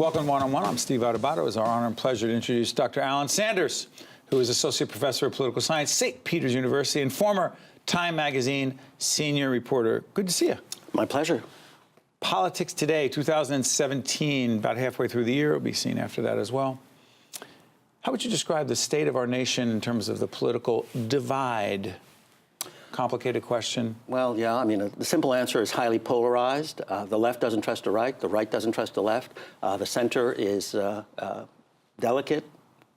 Welcome to One-on-One. I'm Steve Adubato. It's our honor and pleasure to introduce Dr. Alain Sanders, who is Associate Professor of Political Science, St. Peter's University, and former Time Magazine senior reporter. Good to see you. My pleasure. Politics Today, 2017, about halfway through the year. It'll be seen after that as well. How would you describe the state of our nation in terms of the political divide? Complicated question. Well, yeah, I mean, the simple answer is highly polarized. The left doesn't trust the right doesn't trust the left. The center is delicate,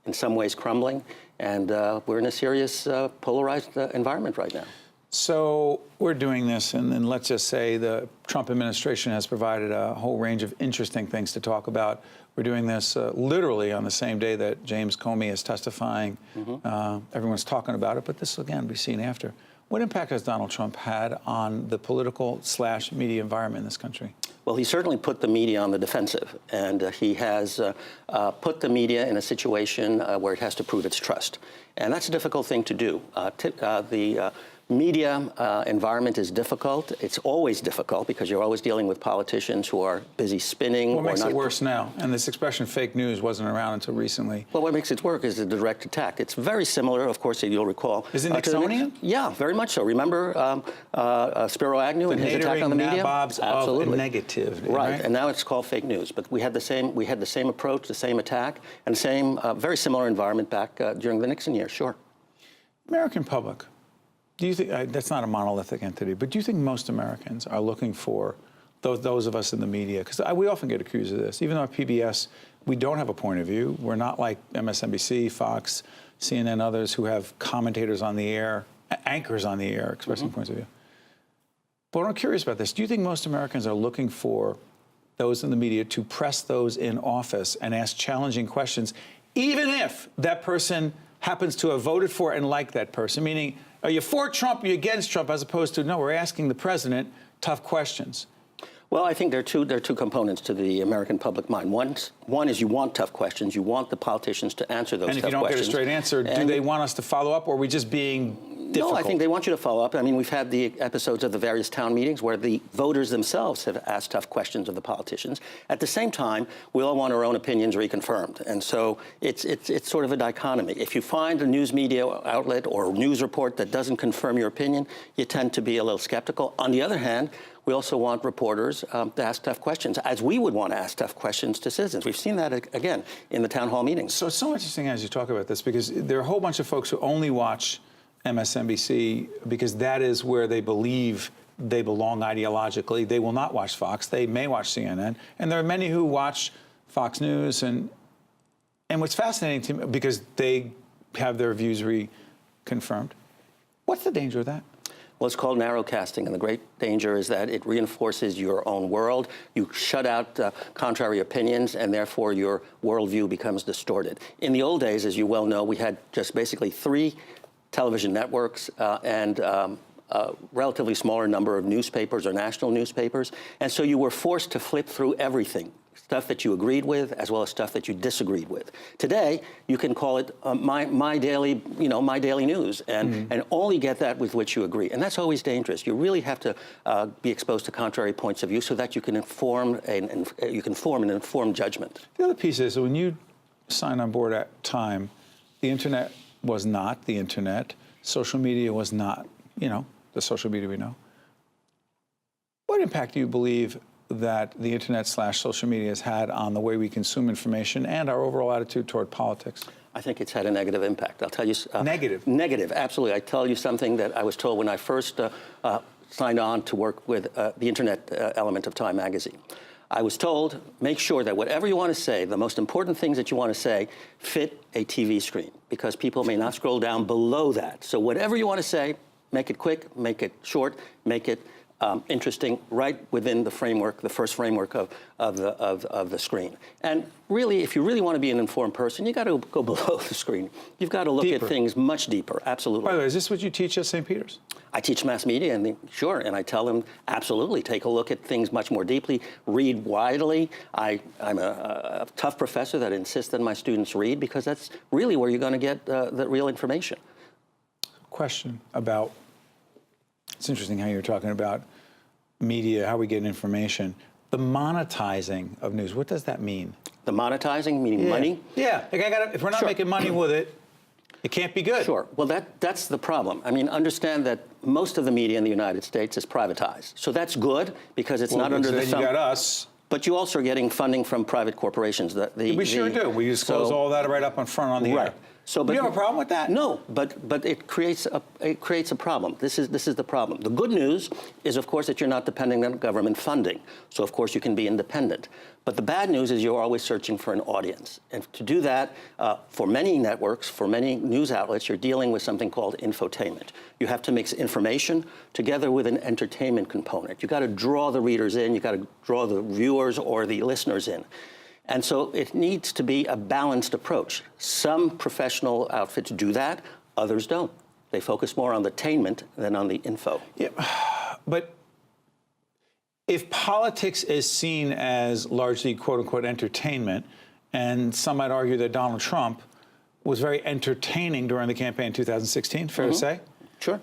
in some ways crumbling, and we're in a serious polarized environment right now. So we're doing this, and then let's just say the Trump administration has provided a whole range of interesting things to talk about. We're doing this literally on the same day that James Comey is testifying. Everyone's talking about it, but this will again be seen after. What impact has Donald Trump had on the political/media environment in this country? Well, he certainly put the media on the defensive, and he has put the media in a situation where it has to prove its trust. And that's a difficult thing to do. The media environment is difficult. It's always difficult because you're always dealing with politicians who are busy spinning. What makes it worse now? And this expression fake news wasn't around until recently. Well, what makes it work is the direct attack. It's very similar, of course, you'll recall. Is it Nixonian? Yeah, very much so. Remember Spiro Agnew and his attack on the media? Nabobs Absolutely. Of negative. Right, and now it's called fake news. But we had the same approach, the same attack, and the same very similar environment back during the Nixon years, sure. American public. Do you think, that's not a monolithic entity, but do you think most Americans are looking for, those of us in the media, because we often get accused of this, even though at PBS, we don't have a point of view. We're not like MSNBC, Fox, CNN, others who have commentators on the air, anchors on the air expressing points of view. But I'm curious about this. Do you think most Americans are looking for those in the media to press those in office and ask challenging questions, even if that person happens to have voted for and like that person? Meaning, are you for Trump, are you against Trump, as opposed to, no, we're asking the president tough questions? Well, I think there are two components to the American public mind. One is you want tough questions. You want the politicians to answer those tough questions. And if you don't get a straight answer, do they want us to follow up, or are we just being difficult? No, I think they want you to follow up. I mean, we've had the episodes of the various town meetings where the voters themselves have asked tough questions of the politicians. At the same time, we all want our own opinions reconfirmed. And so it's sort of a dichotomy. If you find a news media outlet or a news report that doesn't confirm your opinion, you tend to be a little skeptical. On the other hand, we also want reporters to ask tough questions, as we would want to ask tough questions to citizens. We've seen that, again, in the town hall meetings. So it's so interesting as you talk about this, because there are a whole bunch of folks who only watch MSNBC because that is where they believe they belong ideologically. They will not watch Fox. They may watch CNN. And there are many who watch Fox News. And what's fascinating to me, because they have their views reconfirmed, what's the danger of that? Well, it's called narrowcasting, and the great danger is that it reinforces your own world. You shut out contrary opinions, and therefore your worldview becomes distorted. In the old days, as you well know, we had just basically 3 television networks and a relatively smaller number of newspapers or national newspapers, and so you were forced to flip through everything. Stuff that you agreed with, as well as stuff that you disagreed with. Today, you can call it my daily news, and only get that with which you agree. And that's always dangerous. You really have to be exposed to contrary points of view so that you can form an informed judgment. The other piece is, when you signed on board at Time, the internet was not the internet. Social media was not, the social media we know. What impact do you believe that the internet/social media has had on the way we consume information and our overall attitude toward politics? I think it's had a negative impact. I'll tell you. Negative? Negative, absolutely. I tell you something that I was told when I first signed on to work with the internet element of Time Magazine. I was told, make sure that whatever you want to say, the most important things that you want to say, fit a TV screen, because people may not scroll down below that. So whatever you want to say, make it quick, make it short, make it interesting, right within the framework, the first framework of the screen. And really, if you really want to be an informed person, you got to go below the screen. You've got to look at things much deeper. Absolutely. By the way, is this what you teach at St. Peter's? I teach mass media, and sure, and I tell them absolutely take a look at things much more deeply, read widely. I'm a tough professor that insists that my students read, because that's really where you're going to get the real information. Question about. It's interesting how you're talking about media, how we get information. The monetizing of news, what does that mean? The monetizing, meaning money. Yeah, like if we're not making money with it, it can't be good. Sure. Well, that's the problem. I mean, understand that most of the media in the United States is privatized. So that's good because it's not under the thumb. You got us. But you also are getting funding from private corporations. We sure do. We disclose all that right up in front on the air. So, but you have a problem with that? No, but it creates a problem. This is the problem. The good news is, of course, that you're not depending on government funding. So, of course, you can be independent. But the bad news is you're always searching for an audience. And to do that, for many networks, for many news outlets, you're dealing with something called infotainment. You have to mix information together with an entertainment component. You've got to draw the readers in. You've got to draw the viewers or the listeners in. And so it needs to be a balanced approach. Some professional outfits do that, others don't. They focus more on the attainment than on the info. Yeah, but if politics is seen as largely quote-unquote entertainment, and some might argue that Donald Trump was very entertaining during the campaign in 2016, fair to say? Sure.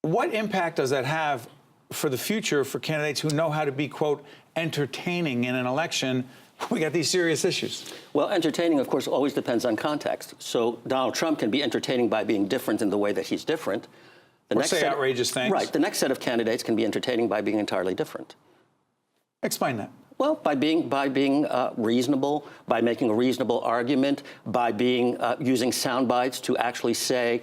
What impact does that have for the future for candidates who know how to be, quote, entertaining in an election? We got these serious issues. Well, entertaining, of course, always depends on context. So Donald Trump can be entertaining by being different in the way that he's different. Or say outrageous things. Right. The next set of candidates can be entertaining by being entirely different. Explain that. Well, by being reasonable, by making a reasonable argument, by using sound bites to actually say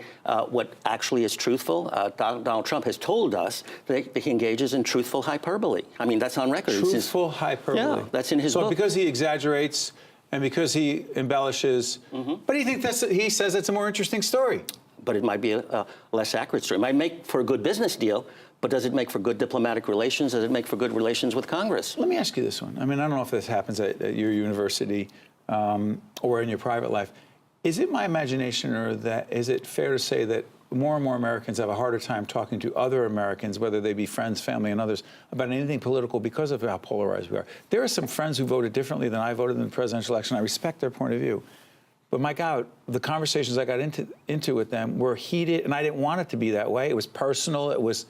what actually is truthful. Donald Trump has told us that he engages in truthful hyperbole. I mean, that's on record. Truthful hyperbole. Yeah, that's in his book. So because he exaggerates and because he embellishes, but he says it's a more interesting story. But it might be a less accurate story. It might make for a good business deal, but does it make for good diplomatic relations? Does it make for good relations with Congress? Let me ask you this one. I mean, I don't know if this happens at your university or in your private life. Is it my imagination, or is it fair to say that more and more Americans have a harder time talking to other Americans, whether they be friends, family, and others, about anything political because of how polarized we are? There are some friends who voted differently than I voted in the presidential election. I respect their point of view. But my God, the conversations I got into with them were heated, and I didn't want it to be that way. It was personal. It was.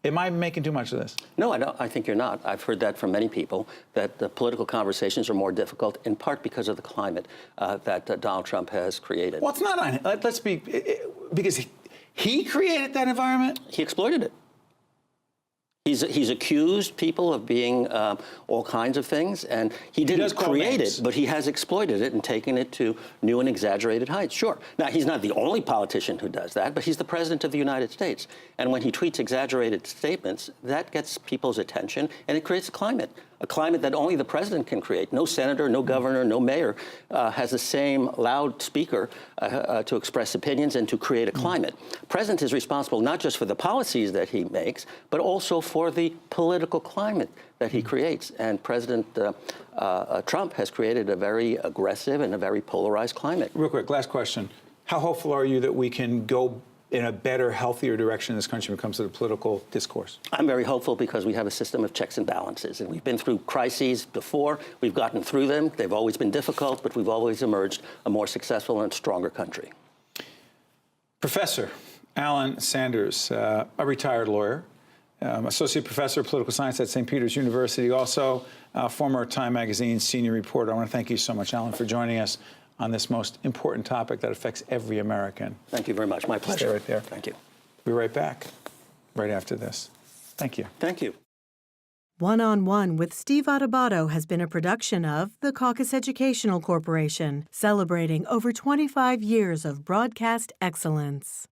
Am I making too much of this? No, I don't. I think you're not. I've heard that from many people, that the political conversations are more difficult, in part because of the climate that Donald Trump has created. Well, it's not. Let's be, because he created that environment. He exploited it. He's accused people of being all kinds of things, and he didn't create it, but he has exploited it and taken it to new and exaggerated heights. Sure. Now, he's not the only politician who does that, but he's the president of the United States. And when he tweets exaggerated statements, that gets people's attention, and it creates a climate that only the president can create. No senator, no governor, no mayor has the same loudspeaker to express opinions and to create a climate. The president is responsible not just for the policies that he makes, but also for the political climate that he creates. And President Trump has created a very aggressive and a very polarized climate. Real quick, last question. How hopeful are you that we can go in a better, healthier direction in this country when it comes to the political discourse? I'm very hopeful because we have a system of checks and balances. And we've been through crises before. We've gotten through them. They've always been difficult, but we've always emerged a more successful and stronger country. Professor Alain Sanders, a retired lawyer, associate professor of political science at St. Peter's University, also former Time Magazine senior reporter. I want to thank you so much, Alain, for joining us on this most important topic that affects every American. Thank you very much. My pleasure. Stay right there. Thank you. We'll be right back right after this. Thank you. Thank you. One-on-One with Steve Adubato has been a production of the Caucus Educational Corporation, celebrating over 25 years of broadcast excellence.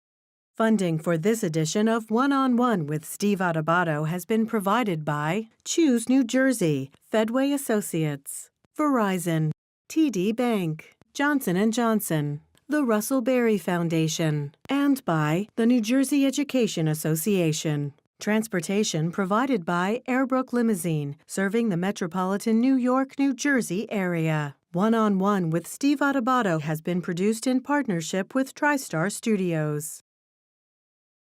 Funding for this edition of One-on-One with Steve Adubato has been provided by Choose New Jersey, Fedway Associates, Verizon, TD Bank, Johnson & Johnson, the Russell Berry Foundation, and by the New Jersey Education Association. Transportation provided by Airbrook Limousine, serving the metropolitan New York, New Jersey area. One-on-One with Steve Adubato has been produced in partnership with TriStar Studios.